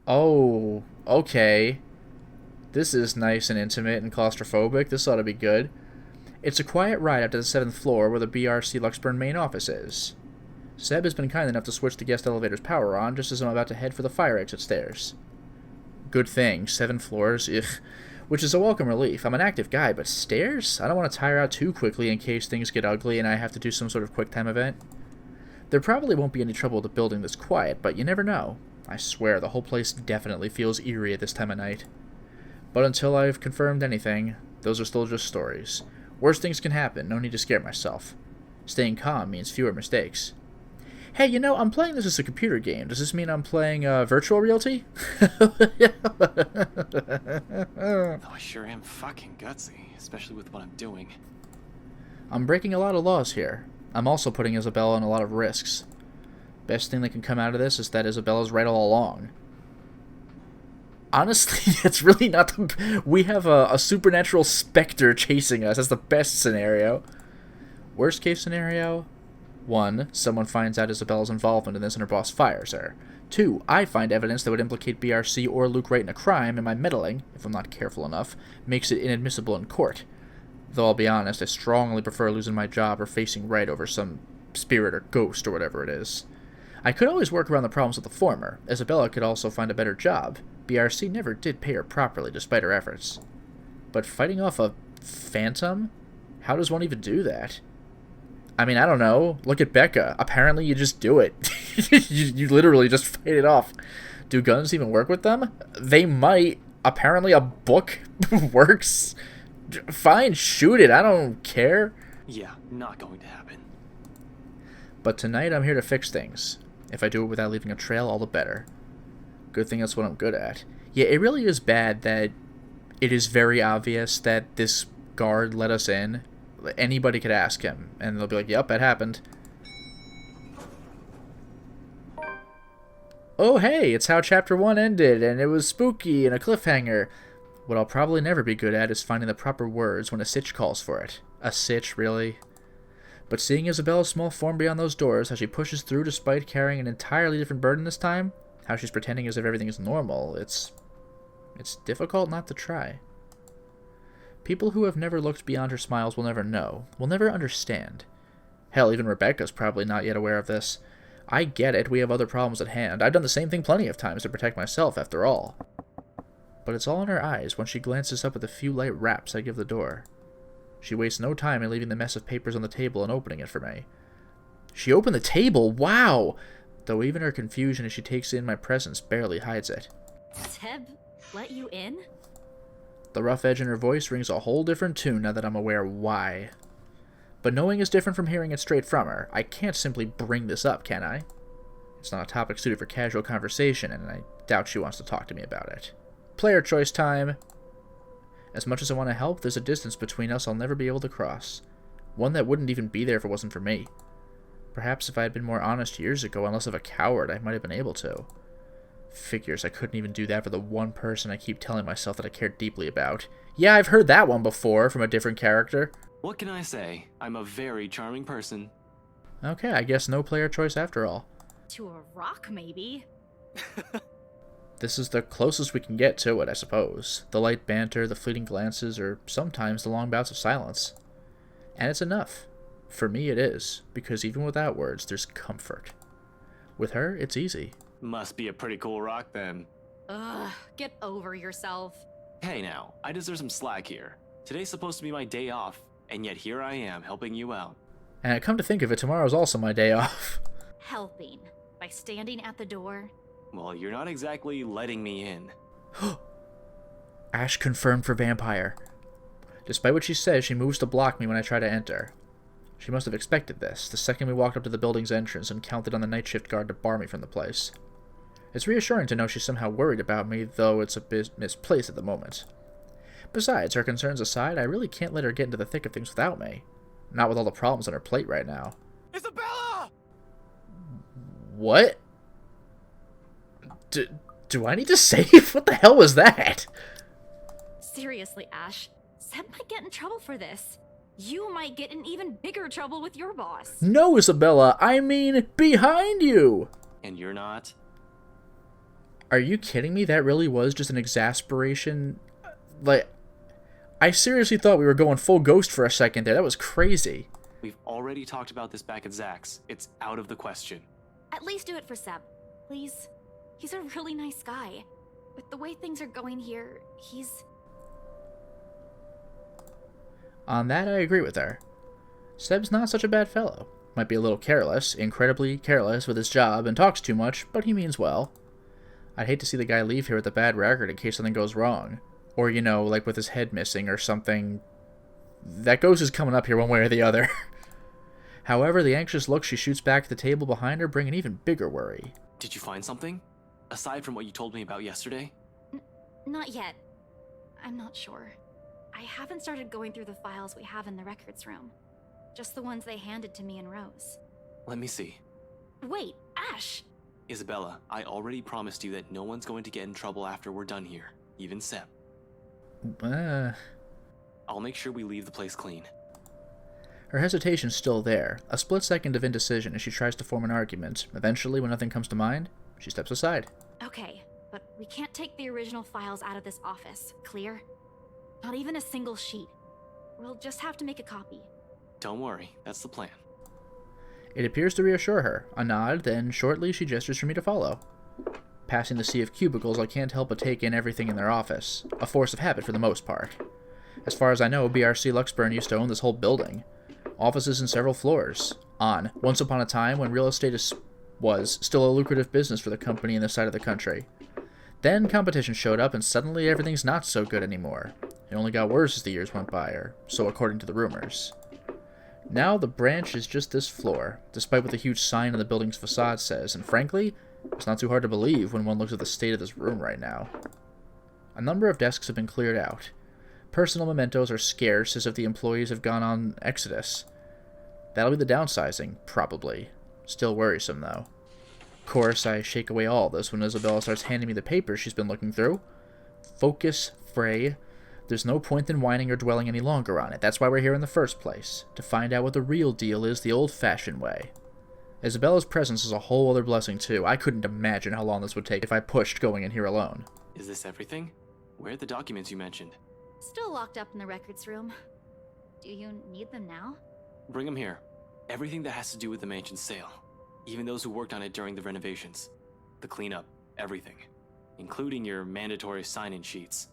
Oh, okay. This is nice and intimate and claustrophobic. This ought to be good. It's a quiet ride up to the 7th floor where the BRC Luxburn main office is. Seb has been kind enough to switch the guest elevator's power on just as I'm about to head for the fire exit stairs. Good thing, 7 floors, ugh. Which is a welcome relief. I'm an active guy, but stairs? I don't want to tire out too quickly in case things get ugly and I have to do some sort of quick time event. There probably won't be any trouble with the building this quiet, but you never know. I swear, the whole place definitely feels eerie at this time of night. But until I've confirmed anything, those are still just stories. Worse things can happen, no need to scare myself. Staying calm means fewer mistakes. Hey, you know, I'm playing this as a computer game. Does this mean I'm playing virtual realty? Though I sure am fucking gutsy, especially with what I'm doing. I'm breaking a lot of laws here. I'm also putting Isabella in a lot of risks. Best thing that can come out of this is that Isabella's right all along. Honestly, it's really not the... We have a supernatural specter chasing us. That's the best scenario. Worst case scenario? 1. Someone finds out Isabella's involvement in this and her boss fires her. 2. I find evidence that would implicate BRC or Luke Wright in a crime, and my meddling, if I'm not careful enough, makes it inadmissible in court. Though I'll be honest, I strongly prefer losing my job or facing Wright over some spirit or ghost or whatever it is. I could always work around the problems with the former. Isabella could also find a better job. BRC never did pay her properly despite her efforts. But fighting off a phantom? How does one even do that? I mean, I don't know. Look at Becca. Apparently you just do it. you literally just fight it off. Do guns even work with them? They might. Apparently a book works. Fine, shoot it. I don't care. Yeah, not going to happen. But tonight I'm here to fix things. If I do it without leaving a trail, all the better. Good thing that's what I'm good at. Yeah, it really is bad that it is very obvious that this guard let us in. Anybody could ask him, and they'll be like, yep, that happened. Oh, hey, it's how Chapter 1 ended, and it was spooky and a cliffhanger. What I'll probably never be good at is finding the proper words when a sitch calls for it. A sitch, really? But seeing Isabella's small form beyond those doors, how she pushes through despite carrying an entirely different burden this time, how she's pretending as if everything is normal, it's difficult not to try. People who have never looked beyond her smiles will never know, will never understand. Hell, even Rebecca's probably not yet aware of this. I get it, we have other problems at hand. I've done the same thing plenty of times to protect myself, after all. But it's all in her eyes when she glances up at the few light raps I give the door. She wastes no time in leaving the mess of papers on the table and opening it for me. She opened the table? Wow! Though even her confusion as she takes in my presence barely hides it. Seb let you in? The rough edge in her voice rings a whole different tune now that I'm aware why. But knowing is different from hearing it straight from her. I can't simply bring this up, can I? It's not a topic suited for casual conversation, and I doubt she wants to talk to me about it. Player choice time! As much as I want to help, there's a distance between us I'll never be able to cross. One that wouldn't even be there if it wasn't for me. Perhaps if I had been more honest years ago and less of a coward, I might have been able to. Figures, I couldn't even do that for the one person I keep telling myself that I care deeply about. Yeah, I've heard that one before from a different character. What can I say? I'm a very charming person. Okay, I guess no player choice after all. To a rock, maybe? This is the closest we can get to it, I suppose. The light banter, the fleeting glances, or sometimes the long bouts of silence. And it's enough. For me it is, because even without words, there's comfort. With her, it's easy. Must be a pretty cool rock then. Ugh, get over yourself. Hey now, I deserve some slack here. Today's supposed to be my day off, and yet here I am helping you out. And come to think of it, tomorrow's also my day off. Helping. By standing at the door. Well, you're not exactly letting me in. Ash confirmed for vampire. Despite what she says, she moves to block me when I try to enter. She must have expected this, the second we walked up to the building's entrance and counted on the night shift guard to bar me from the place. It's reassuring to know she's somehow worried about me, though it's a bit misplaced at the moment. Besides, her concerns aside, I really can't let her get into the thick of things without me. Not with all the problems on her plate right now. Isabella! What? Do I need to save? What the hell was that? Seriously, Ash. Seb might get in trouble for this. You might get in even bigger trouble with your boss. No, Isabella, I mean behind you! And you're not? Are you kidding me? That really was just an exasperation. Like, I seriously thought we were going full ghost for a second there. That was crazy. We've already talked about this back at Zach's. It's out of the question. At least do it for Seb, please. He's a really nice guy. With the way things are going here, he's... On that, I agree with her. Seb's not such a bad fellow. Might be a little careless, incredibly careless with his job, and talks too much, but he means well. I'd hate to see the guy leave here with a bad record in case something goes wrong. Or, you know, like with his head missing or something. That ghost is coming up here one way or the other. However, the anxious look she shoots back at the table behind her bring an even bigger worry. Did you find something? Aside from what you told me about yesterday? Not yet. I'm not sure. I haven't started going through the files we have in the records room. Just the ones they handed to me in rows. Let me see. Wait, Ash! Isabella, I already promised you that no one's going to get in trouble after we're done here. Even Seb. I'll make sure we leave the place clean. Her hesitation's still there, a split second of indecision as she tries to form an argument. Eventually, when nothing comes to mind, she steps aside. Okay, but we can't take the original files out of this office, clear? Not even a single sheet. We'll just have to make a copy. Don't worry, that's the plan. It appears to reassure her. A nod, then shortly she gestures for me to follow. Passing the sea of cubicles, I can't help but take in everything in their office. A force of habit for the most part. As far as I know, BRC Luxburn used to own this whole building. Offices in several floors. Once upon a time when real estate was still a lucrative business for the company in this side of the country. Then competition showed up and suddenly everything's not so good anymore. It only got worse as the years went by, or so according to the rumors. Now the branch is just this floor, despite what the huge sign on the building's facade says, and frankly, it's not too hard to believe when one looks at the state of this room right now. A number of desks have been cleared out. Personal mementos are scarce, as if the employees have gone on exodus. That'll be the downsizing, probably. Still worrisome, though. Of course, I shake away all this when Isabella starts handing me the papers she's been looking through. Focus, Frey. There's no point in whining or dwelling any longer on it. That's why we're here in the first place. To find out what the real deal is the old-fashioned way. Isabella's presence is a whole other blessing, too. I couldn't imagine how long this would take if I pushed going in here alone. Is this everything? Where are the documents you mentioned? Still locked up in the records room. Do you need them now? Bring them here. Everything that has to do with the mansion's sale. Even those who worked on it during the renovations. The cleanup. Everything. Including your mandatory sign-in sheets.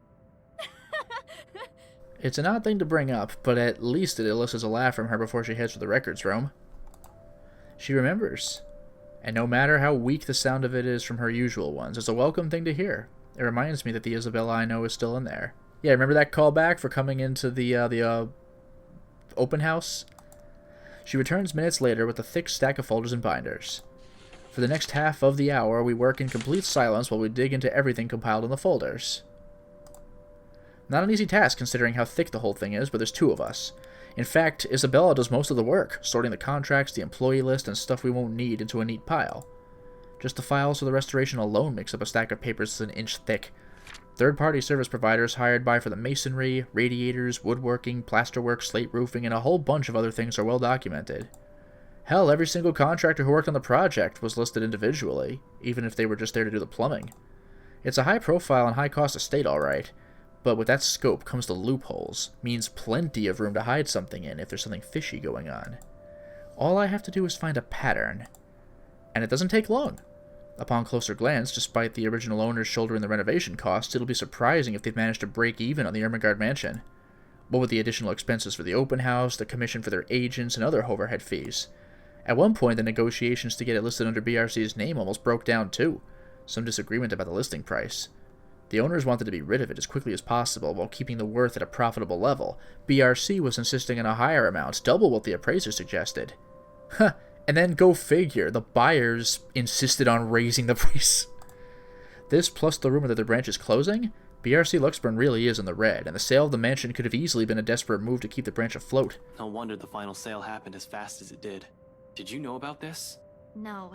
It's an odd thing to bring up, but at least it elicits a laugh from her before she heads for the records room. She remembers. And no matter how weak the sound of it is from her usual ones, it's a welcome thing to hear. It reminds me that the Isabella I know is still in there. Yeah, remember that callback for coming into the open house? She returns minutes later with a thick stack of folders and binders. For the next half of the hour, we work in complete silence while we dig into everything compiled in the folders. Not an easy task considering how thick the whole thing is, but there's two of us. In fact, Isabella does most of the work, sorting the contracts, the employee list, and stuff we won't need into a neat pile. Just the files for the restoration alone makes up a stack of papers that's an inch thick. Third-party service providers hired by for the masonry, radiators, woodworking, plasterwork, slate roofing, and a whole bunch of other things are well documented. Hell, every single contractor who worked on the project was listed individually, even if they were just there to do the plumbing. It's a high-profile and high-cost estate, alright, but with that scope comes the loopholes, means plenty of room to hide something in if there's something fishy going on. All I have to do is find a pattern. And it doesn't take long. Upon closer glance, despite the original owners shouldering the renovation costs, it'll be surprising if they've managed to break even on the Ermengarde mansion. What with the additional expenses for the open house, the commission for their agents, and other overhead fees. At one point, the negotiations to get it listed under BRC's name almost broke down too. Some disagreement about the listing price. The owners wanted to be rid of it as quickly as possible while keeping the worth at a profitable level. BRC was insisting on a higher amount, double what the appraiser suggested. Huh, and then go figure, the buyers insisted on raising the price. This plus the rumor that the branch is closing, BRC Luxburn really is in the red, and the sale of the mansion could have easily been a desperate move to keep the branch afloat. No wonder the final sale happened as fast as it did. Did you know about this? No.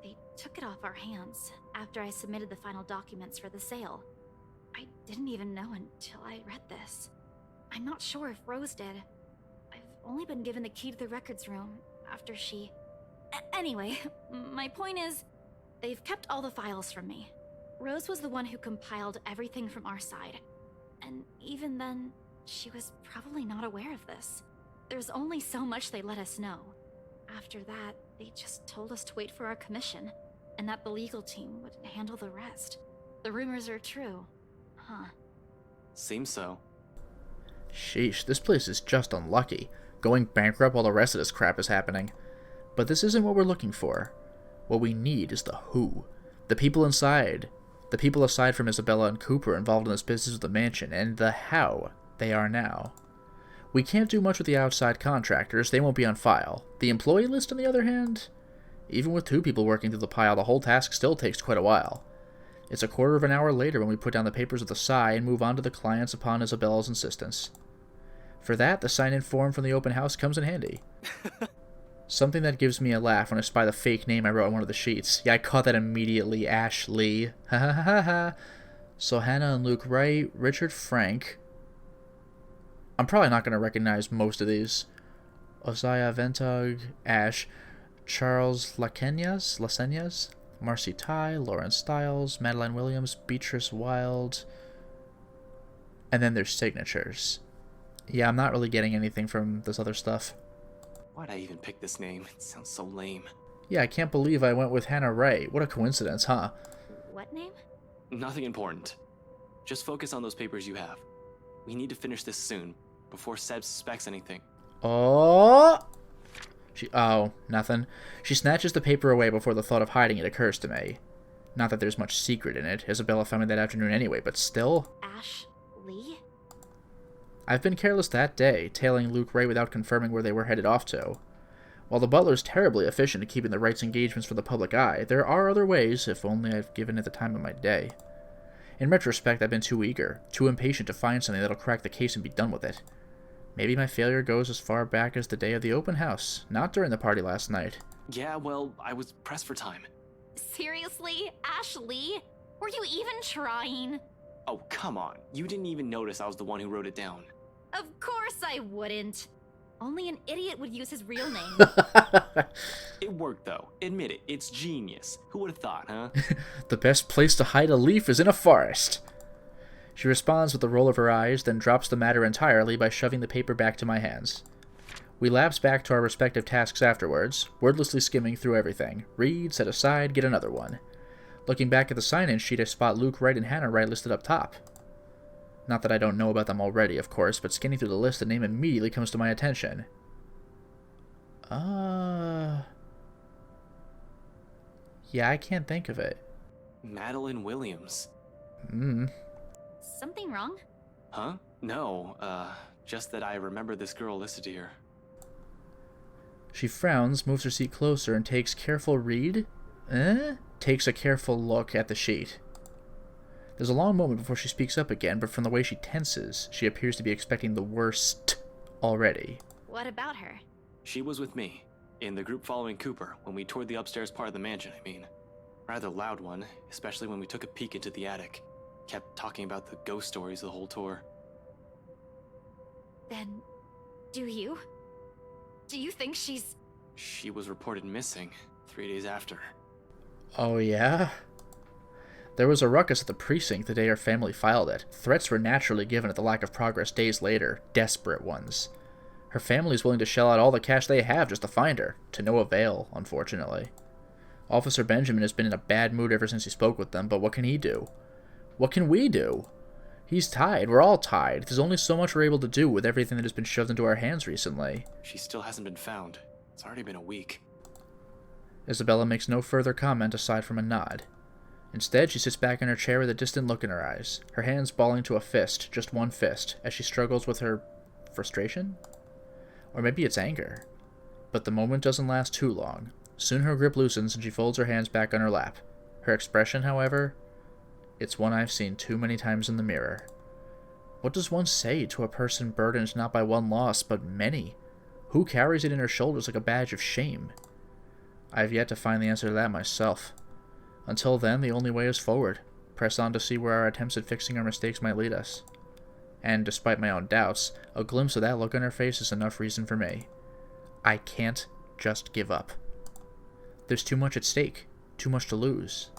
They took it off our hands after I submitted the final documents for the sale. I didn't even know until I read this. I'm not sure if Rose did. I've only been given the key to the records room after she... Anyway, my point is, they've kept all the files from me. Rose was the one who compiled everything from our side. And even then, she was probably not aware of this. There's only so much they let us know. After that, they just told us to wait for our commission, and that the legal team would handle the rest. The rumors are true. Huh. Seems so. Sheesh, this place is just unlucky. Going bankrupt while the rest of this crap is happening. But this isn't what we're looking for. What we need is the who. The people inside. The people aside from Isabella and Cooper involved in this business of the mansion, and the how they are now. We can't do much with the outside contractors, they won't be on file. The employee list, on the other hand? Even with 2 people working through the pile, the whole task still takes quite a while. It's a quarter of an hour later when we put down the papers with a sigh and move on to the clients upon Isabella's insistence. For that, the sign-in form from the open house comes in handy. Something that gives me a laugh when I spy the fake name I wrote on one of the sheets. Yeah, I caught that immediately. Ashley. Ha ha ha ha ha. So Hannah and Luke Wright, Richard Frank. I'm probably not going to recognize most of these. Osiah Ventug, Ash, Charles Lasenyas, Marcy Ty, Lauren Stiles, Madeline Williams, Beatrice Wild. And then there's signatures. Yeah, I'm not really getting anything from this other stuff. Why'd I even pick this name? It sounds so lame. Yeah, I can't believe I went with Hannah Wright. What a coincidence, huh? What name? Nothing important. Just focus on those papers you have. We need to finish this soon, before Seb suspects anything. Oh! Nothing. She snatches the paper away before the thought of hiding it occurs to me. Not that there's much secret in it. Isabella found me that afternoon anyway, but still. Ash Lee? I've been careless that day, tailing Luke Wright without confirming where they were headed off to. While the butler's terribly efficient at keeping the Wrights' engagements for the public eye, there are other ways, if only I've given it the time of my day. In retrospect, I've been too eager, too impatient to find something that'll crack the case and be done with it. Maybe my failure goes as far back as the day of the open house, not during the party last night. Yeah, well, I was pressed for time. Seriously? Ash Lee? Were you even trying? Oh, come on. You didn't even notice I was the one who wrote it down. Of course I wouldn't. Only an idiot would use his real name. It worked, though. Admit it. It's genius. Who would have thought, huh? The best place to hide a leaf is in a forest. She responds with a roll of her eyes, then drops the matter entirely by shoving the paper back to my hands. We lapse back to our respective tasks afterwards, wordlessly skimming through everything. Read, set aside, get another one. Looking back at the sign-in sheet, I spot Luke Wright and Hannah Wright listed up top. Not that I don't know about them already, of course, but scanning through the list, the name immediately comes to my attention. Yeah, I can't think of it. Madeline Williams. Something wrong? Huh? No, just that I remember this girl listed here. She frowns, moves her seat closer, and takes careful read? Takes a careful look at the sheet. There's a long moment before she speaks up again, but from the way she tenses, she appears to be expecting the worst already. What about her? She was with me, in the group following Cooper, when we toured the upstairs part of the mansion, I mean. Rather loud one, especially when we took a peek into the attic. Kept talking about the ghost stories the whole tour. Then, do you? Do you think she's... She was reported missing 3 days after. Oh yeah? There was a ruckus at the precinct the day her family filed it. Threats were naturally given at the lack of progress days later, desperate ones. Her family's willing to shell out all the cash they have just to find her, to no avail, unfortunately. Officer Benjamin has been in a bad mood ever since he spoke with them, but what can he do? What can we do? He's tied. We're all tied. There's only so much we're able to do with everything that has been shoved into our hands recently. She still hasn't been found. It's already been a week. Isabella makes no further comment aside from a nod. Instead, she sits back in her chair with a distant look in her eyes, her hands balling to a fist, just one fist, as she struggles with her frustration? Or maybe it's anger. But the moment doesn't last too long. Soon her grip loosens and she folds her hands back on her lap. Her expression, however, it's one I've seen too many times in the mirror. What does one say to a person burdened not by one loss, but many? Who carries it in her shoulders like a badge of shame? I have yet to find the answer to that myself. Until then, the only way is forward. Press on to see where our attempts at fixing our mistakes might lead us. And, despite my own doubts, a glimpse of that look on her face is enough reason for me. I can't just give up. There's too much at stake, too much to lose.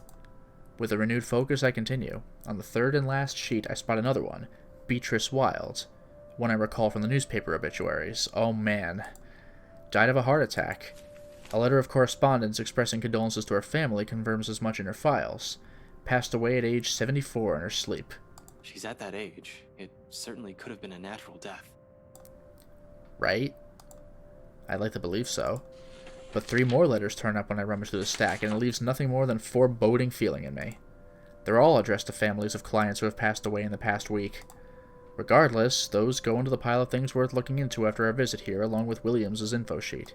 With a renewed focus, I continue. On the third and last sheet, I spot another one. Beatrice Wilde. One I recall from the newspaper obituaries. Oh man. Died of a heart attack. A letter of correspondence expressing condolences to her family confirms as much in her files. Passed away at age 74 in her sleep. She's at that age. It certainly could have been a natural death. Right? I'd like to believe so. But 3 more letters turn up when I rummage through the stack, and it leaves nothing more than foreboding feeling in me. They're all addressed to families of clients who have passed away in the past week. Regardless, those go into the pile of things worth looking into after our visit here, along with Williams's info sheet.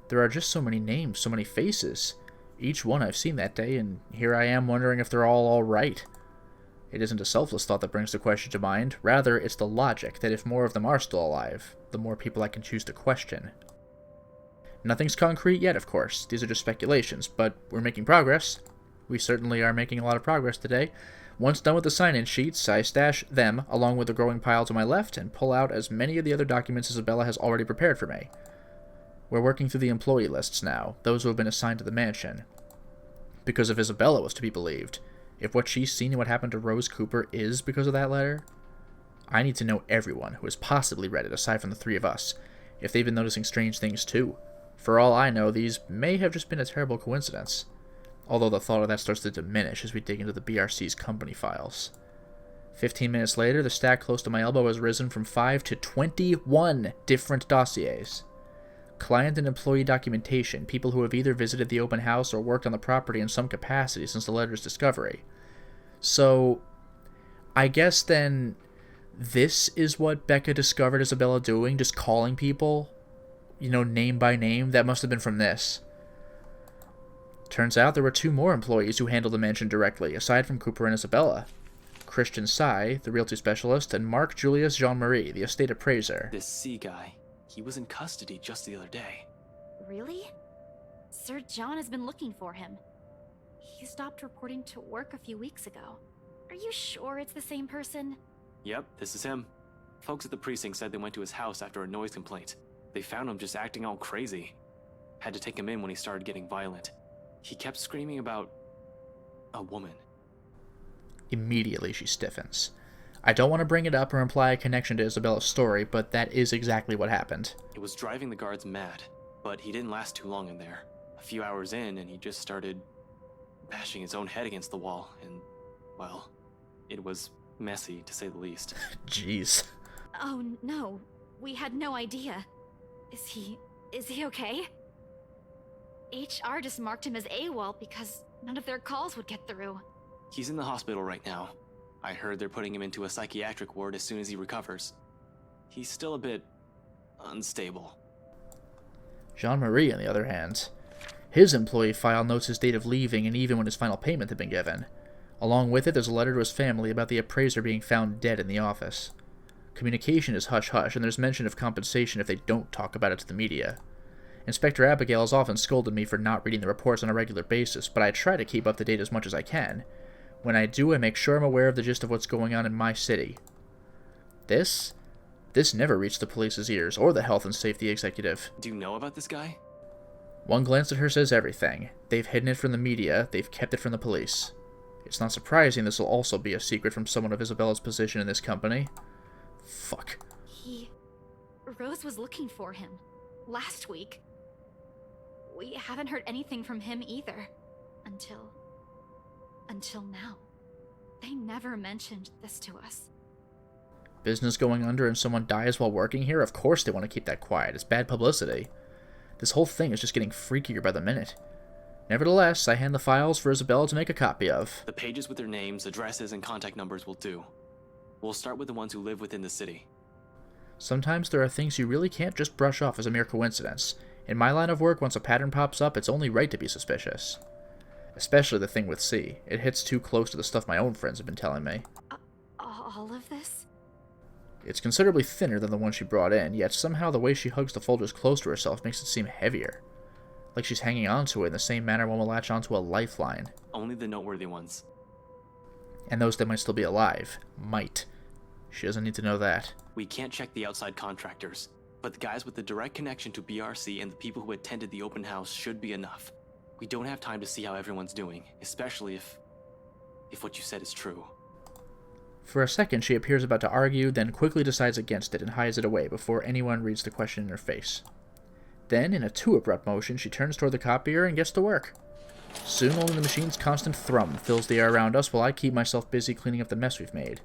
There are just so many names, so many faces. Each one I've seen that day, and here I am wondering if they're all right. It isn't a selfless thought that brings the question to mind. Rather, it's the logic that if more of them are still alive, the more people I can choose to question. Nothing's concrete yet, of course. These are just speculations, but we're making progress. We certainly are making a lot of progress today. Once done with the sign-in sheets, I stash them along with the growing pile to my left and pull out as many of the other documents Isabella has already prepared for me. We're working through the employee lists now, those who have been assigned to the mansion. Because if Isabella was to be believed, if what she's seen and what happened to Rose Cooper is because of that letter, I need to know everyone who has possibly read it aside from the 3 of us, if they've been noticing strange things too. For all I know, these may have just been a terrible coincidence. Although the thought of that starts to diminish as we dig into the BRC's company files. 15 minutes later, the stack close to my elbow has risen from 5 to 21 different dossiers. Client and employee documentation, people who have either visited the open house or worked on the property in some capacity since the letter's discovery. So, I guess then, this is what Becca discovered Isabella doing, just calling people, name by name. That must have been from this. Turns out there were 2 more employees who handled the mansion directly, aside from Cooper and Isabella. Christian Sy, the realty specialist, and Mark Julius Jean-Marie, the estate appraiser. This C guy, he was in custody just the other day. Really? Sir John has been looking for him. He stopped reporting to work a few weeks ago. Are you sure it's the same person? Yep, this is him. Folks at the precinct said they went to his house after a noise complaint. They found him just acting all crazy. Had to take him in when he started getting violent. He kept screaming about a woman. Immediately she stiffens. I don't want to bring it up or imply a connection to Isabella's story, but that is exactly what happened. It was driving the guards mad, but he didn't last too long in there. A few hours in, and he just started bashing his own head against the wall, and, well, it was messy, to say the least. Jeez. Oh no, we had no idea. Is he okay? HR just marked him as AWOL because none of their calls would get through. He's in the hospital right now. I heard they're putting him into a psychiatric ward as soon as he recovers. He's still a bit unstable. Jean-Marie, on the other hand, his employee file notes his date of leaving and even when his final payment had been given. Along with it, there's a letter to his family about the appraiser being found dead in the office. Communication is hush-hush, and there's mention of compensation if they don't talk about it to the media. Inspector Abigail has often scolded me for not reading the reports on a regular basis, but I try to keep up to date as much as I can. When I do, I make sure I'm aware of the gist of what's going on in my city. This never reached the police's ears, or the health and safety executive. Do you know about this guy? One glance at her says everything. They've hidden it from the media, they've kept it from the police. It's not surprising this will also be a secret from someone of Isabella's position in this company. Fuck. Rose was looking for him. Last week. We haven't heard anything from him either. Until now. They never mentioned this to us. Business going under and someone dies while working here? Of course they want to keep that quiet. It's bad publicity. This whole thing is just getting freakier by the minute. Nevertheless, I hand the files for Isabella to make a copy of. The pages with their names, addresses, and contact numbers will do. We'll start with the ones who live within the city. Sometimes there are things you really can't just brush off as a mere coincidence. In my line of work, once a pattern pops up, it's only right to be suspicious. Especially the thing with C. It hits too close to the stuff my own friends have been telling me. All of this? It's considerably thinner than the one she brought in, yet somehow the way she hugs the folders close to herself makes it seem heavier. Like she's hanging onto it in the same manner one will latch onto a lifeline. Only the noteworthy ones. And those that might still be alive. Might. She doesn't need to know that. We can't check the outside contractors, but the guys with the direct connection to BRC and the people who attended the open house should be enough. We don't have time to see how everyone's doing, especially if if what you said is true. For a second, she appears about to argue, then quickly decides against it and hides it away before anyone reads the question in her face. Then, in a too abrupt motion, she turns toward the copier and gets to work. Soon, only the machine's constant thrum fills the air around us while I keep myself busy cleaning up the mess we've made.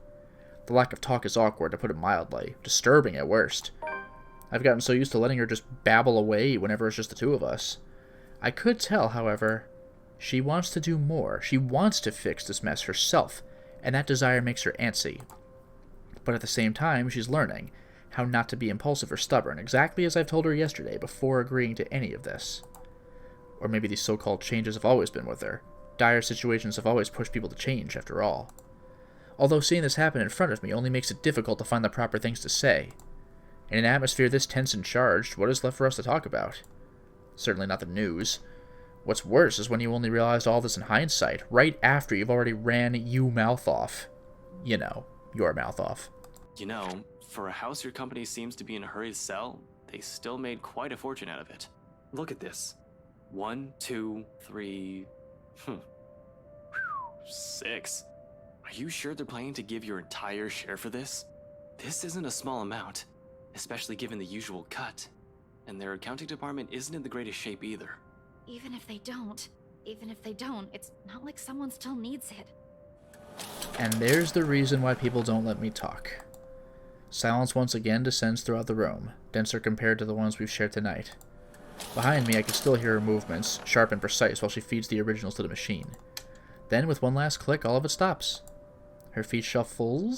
The lack of talk is awkward, to put it mildly. Disturbing at worst. I've gotten so used to letting her just babble away whenever it's just the two of us. I could tell, however, she wants to do more. She wants to fix this mess herself, and that desire makes her antsy. But at the same time, she's learning how not to be impulsive or stubborn, exactly as I've told her yesterday before agreeing to any of this. Or maybe these so-called changes have always been with her. Dire situations have always pushed people to change, after all. Although seeing this happen in front of me only makes it difficult to find the proper things to say. In an atmosphere this tense and charged, what is left for us to talk about? Certainly not the news. What's worse is when you only realized all this in hindsight, right after you've already ran your mouth off. You know, your mouth off. You know, for a house your company seems to be in a hurry to sell, they still made quite a fortune out of it. Look at this. 1, 2, 3... 6. Are you sure they're planning to give your entire share for this? This isn't a small amount, especially given the usual cut. And their accounting department isn't in the greatest shape either. Even if they don't, it's not like someone still needs it. And there's the reason why people don't let me talk. Silence once again descends throughout the room, denser compared to the ones we've shared tonight. Behind me, I can still hear her movements, sharp and precise, while she feeds the originals to the machine. Then, with one last click, all of it stops. Her feet shuffle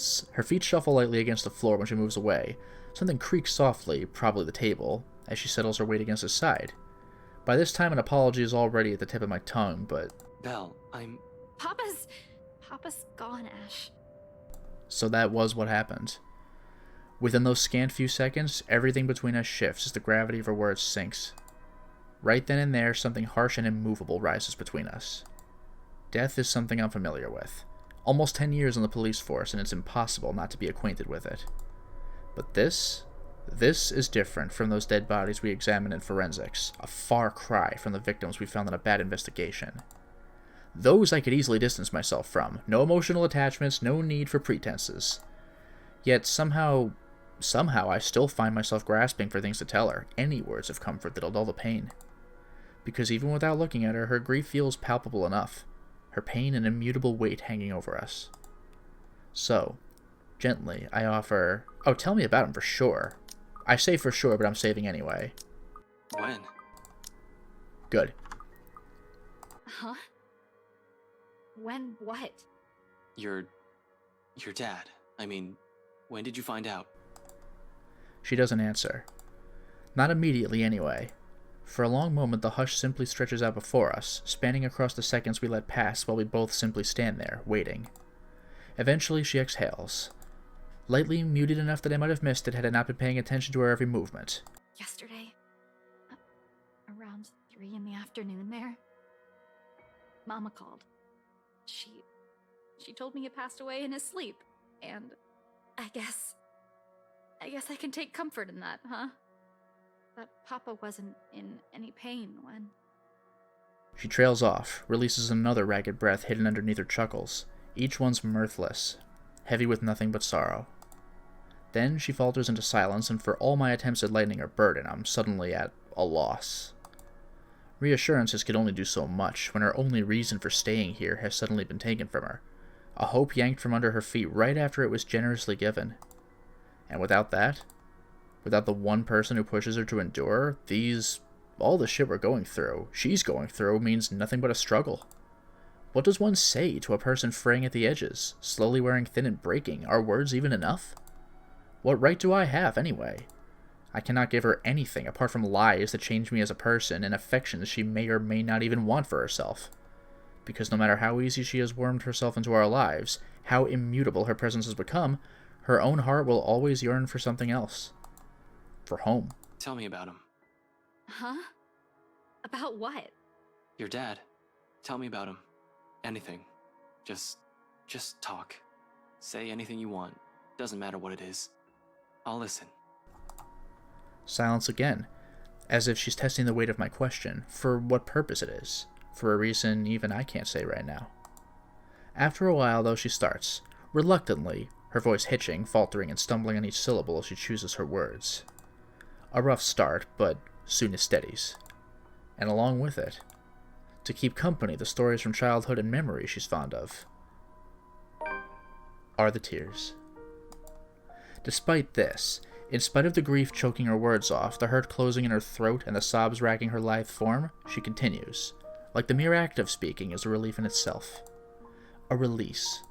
lightly against the floor when she moves away. Something creaks softly, probably the table, as she settles her weight against his side. By this time, an apology is already at the tip of my tongue, but... Belle, Papa's gone, Ash. So that was what happened. Within those scant few seconds, everything between us shifts as the gravity of her words sinks. Right then and there, something harsh and immovable rises between us. Death is something I'm familiar with. Almost 10 years on the police force, and it's impossible not to be acquainted with it. But this is different from those dead bodies we examined in forensics, a far cry from the victims we found in a bad investigation. Those I could easily distance myself from, no emotional attachments, no need for pretenses. Yet somehow I still find myself grasping for things to tell her, any words of comfort that'll dull the pain. Because even without looking at her, her grief feels palpable enough, her pain an immutable weight hanging over us. So, gently, I offer, "Oh, tell me about him for sure." I say for sure, but I'm saving anyway. when? Good. Huh? When what? Your dad. I mean, when did you find out? She doesn't answer. Not immediately, anyway. For a long moment, the hush simply stretches out before us, spanning across the seconds we let pass while we both simply stand there, waiting. Eventually, she exhales. Lightly muted enough that I might have missed it had I not been paying attention to her every movement. Yesterday, around 3 in the afternoon there, Mama called. She told me he passed away in his sleep, and I guess I can take comfort in that, huh? But Papa wasn't in any pain when... She trails off, releases another ragged breath hidden underneath her chuckles, each one's mirthless, heavy with nothing but sorrow. Then she falters into silence, and for all my attempts at lightening her burden, I'm suddenly at a loss. Reassurances could only do so much when her only reason for staying here has suddenly been taken from her, a hope yanked from under her feet right after it was generously given. And without that, without the one person who pushes her to endure, all the shit we're going through, she's going through, means nothing but a struggle. What does one say to a person fraying at the edges, slowly wearing thin and breaking? Are words even enough? What right do I have, anyway? I cannot give her anything apart from lies that change me as a person and affections she may or may not even want for herself. Because no matter how easy she has wormed herself into our lives, how immutable her presence has become, her own heart will always yearn for something else. For home. Tell me about him. Huh? About what? Your dad. Tell me about him. Anything. Just talk. Say anything you want. Doesn't matter what it is. I'll listen. Silence again, as if she's testing the weight of my question, for what purpose it is, for a reason even I can't say right now. After a while, though, she starts, reluctantly, her voice hitching, faltering, and stumbling on each syllable as she chooses her words. A rough start, but soon it steadies. And along with it, to keep company, the stories from childhood and memory she's fond of are the tears. Despite this, in spite of the grief choking her words off, the hurt closing in her throat, and the sobs racking her lithe form, she continues, like the mere act of speaking is a relief in itself. A release.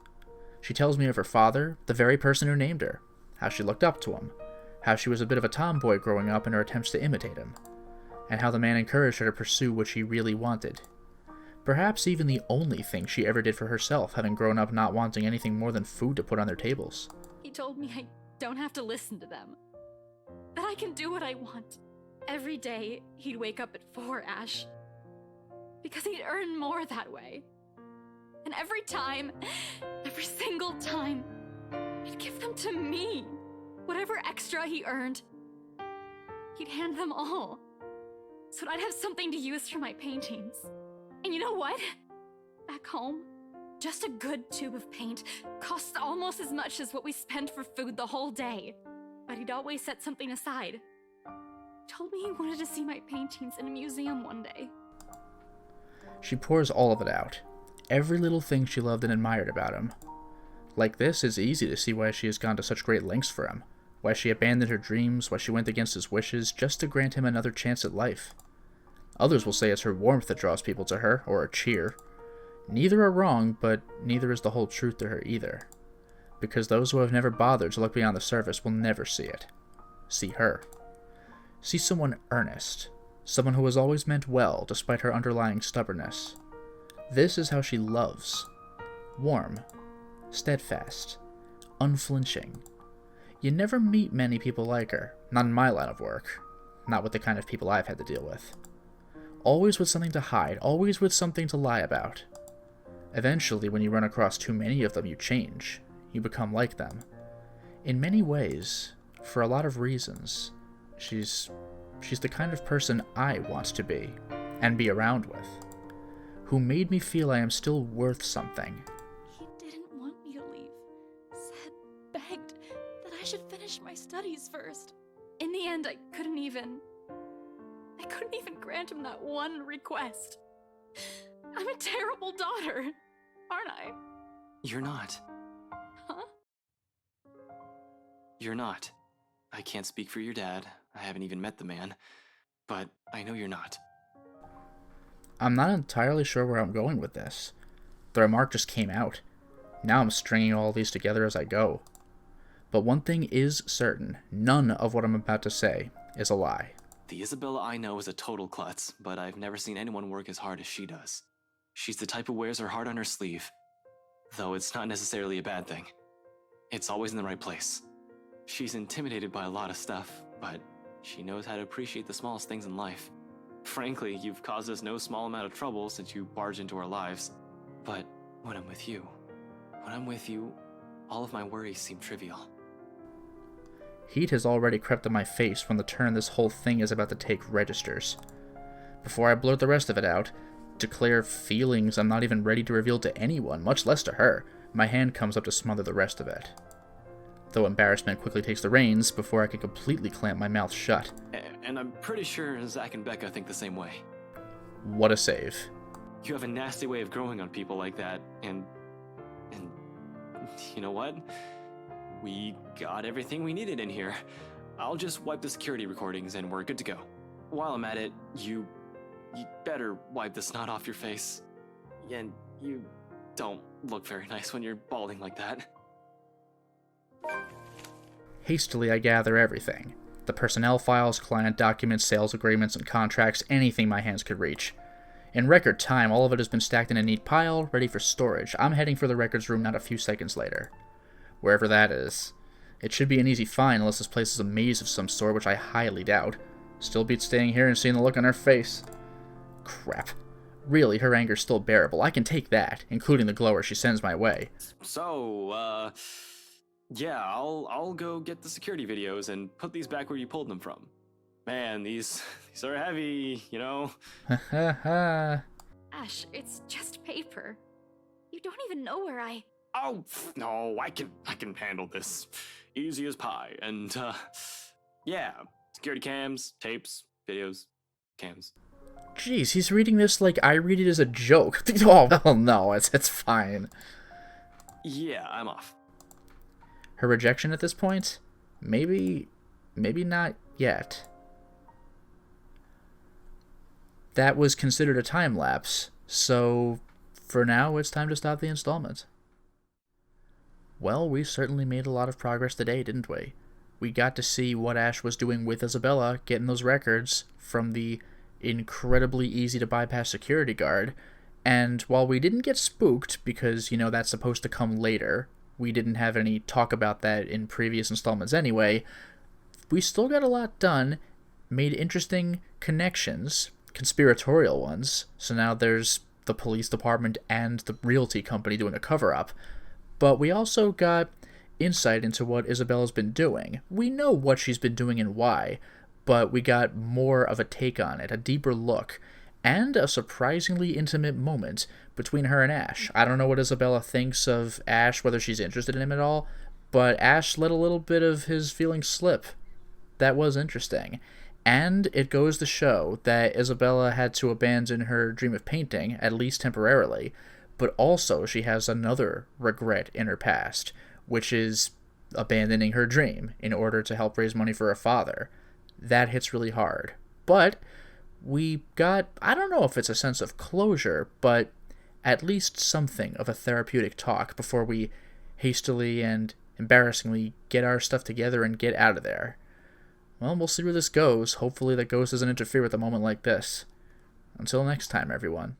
She tells me of her father, the very person who named her, how she looked up to him, how she was a bit of a tomboy growing up in her attempts to imitate him, and how the man encouraged her to pursue what she really wanted. Perhaps even the only thing she ever did for herself, having grown up not wanting anything more than food to put on their tables. He told me I don't have to listen to them. That I can do what I want. Every day, he'd wake up at 4, Ash. Because he'd earn more that way. And every time, every single time, he'd give them to me. Whatever extra he earned, he'd hand them all. So that I'd have something to use for my paintings. And you know what? Back home, just a good tube of paint costs almost as much as what we spend for food the whole day. But he'd always set something aside. Told me he wanted to see my paintings in a museum one day. She pours all of it out. Every little thing she loved and admired about him. Like this, it's easy to see why she has gone to such great lengths for him. Why she abandoned her dreams, why she went against his wishes, just to grant him another chance at life. Others will say it's her warmth that draws people to her, or her cheer. Neither are wrong, but neither is the whole truth to her either. Because those who have never bothered to look beyond the surface will never see it. See her. See someone earnest. Someone who has always meant well, despite her underlying stubbornness. This is how she loves. Warm. Steadfast. Unflinching. You never meet many people like her. Not in my line of work. Not with the kind of people I've had to deal with. Always with something to hide. Always with something to lie about. Eventually, when you run across too many of them, you change. You become like them. In many ways, for a lot of reasons, she's the kind of person I want to be, and be around with. Who made me feel I am still worth something. He didn't want me to leave. Said, begged, that I should finish my studies first. In the end, I couldn't even grant him that one request. I'm a terrible daughter, aren't I? You're not. Huh? You're not. I can't speak for your dad. I haven't even met the man. But I know you're not. I'm not entirely sure where I'm going with this. The remark just came out. Now I'm stringing all these together as I go. But one thing is certain. None of what I'm about to say is a lie. The Isabella I know is a total klutz, but I've never seen anyone work as hard as she does. She's the type who wears her heart on her sleeve. Though it's not necessarily a bad thing. It's always in the right place. She's intimidated by a lot of stuff, but she knows how to appreciate the smallest things in life. Frankly, you've caused us no small amount of trouble since you barged into our lives. But when I'm with you, all of my worries seem trivial. Heat has already crept on my face when the turn this whole thing is about to take registers. Before I blurt the rest of it out, declare feelings I'm not even ready to reveal to anyone, much less to her, my hand comes up to smother the rest of it. Though embarrassment quickly takes the reins before I can completely clamp my mouth shut. And I'm pretty sure Zach and Becca think the same way. What a save. You have a nasty way of growing on people like that, and you know what? We got everything we needed in here. I'll just wipe the security recordings and we're good to go. While I'm at it, you better wipe the snot off your face. And you don't look very nice when you're balding like that. Hastily I gather everything. The personnel files, client documents, sales agreements, and contracts, anything my hands could reach. In record time, all of it has been stacked in a neat pile, ready for storage. I'm heading for the records room not a few seconds later. Wherever that is. It should be an easy find unless this place is a maze of some sort, which I highly doubt. Still beats staying here and seeing the look on her face. Crap. Really, her anger's still bearable. I can take that, including the glower she sends my way. So, yeah, I'll go get the security videos and put these back where you pulled them from. Man, these are heavy, you know? Ha ha ha. Ash, it's just paper. You don't even know where I... Oh, no, I can handle this. Easy as pie. And, yeah, security cams, tapes, videos, cams. Jeez, he's reading this like I read it as a joke. Oh, well, no, it's fine. Yeah, I'm off. Her rejection at this point? Maybe not yet. That was considered a time lapse, so for now it's time to stop the installment. Well, we certainly made a lot of progress today, didn't we? We got to see what Ash was doing with Isabella, getting those records from the incredibly easy to bypass security guard, and while we didn't get spooked, because, that's supposed to come later, we didn't have any talk about that in previous installments anyway, we still got a lot done, made interesting connections, conspiratorial ones, so now there's the police department and the realty company doing a cover-up, but we also got insight into what Isabella's been doing. We know what she's been doing and why, but we got more of a take on it, a deeper look, and a surprisingly intimate moment between her and Ash. I don't know what Isabella thinks of Ash, whether she's interested in him at all, but Ash let a little bit of his feelings slip. That was interesting. And it goes to show that Isabella had to abandon her dream of painting, at least temporarily, but also she has another regret in her past, which is abandoning her dream in order to help raise money for her father. That hits really hard. But we got, I don't know if it's a sense of closure, but at least something of a therapeutic talk before we hastily and embarrassingly get our stuff together and get out of there. Well, we'll see where this goes. Hopefully the ghost doesn't interfere with a moment like this. Until next time, everyone.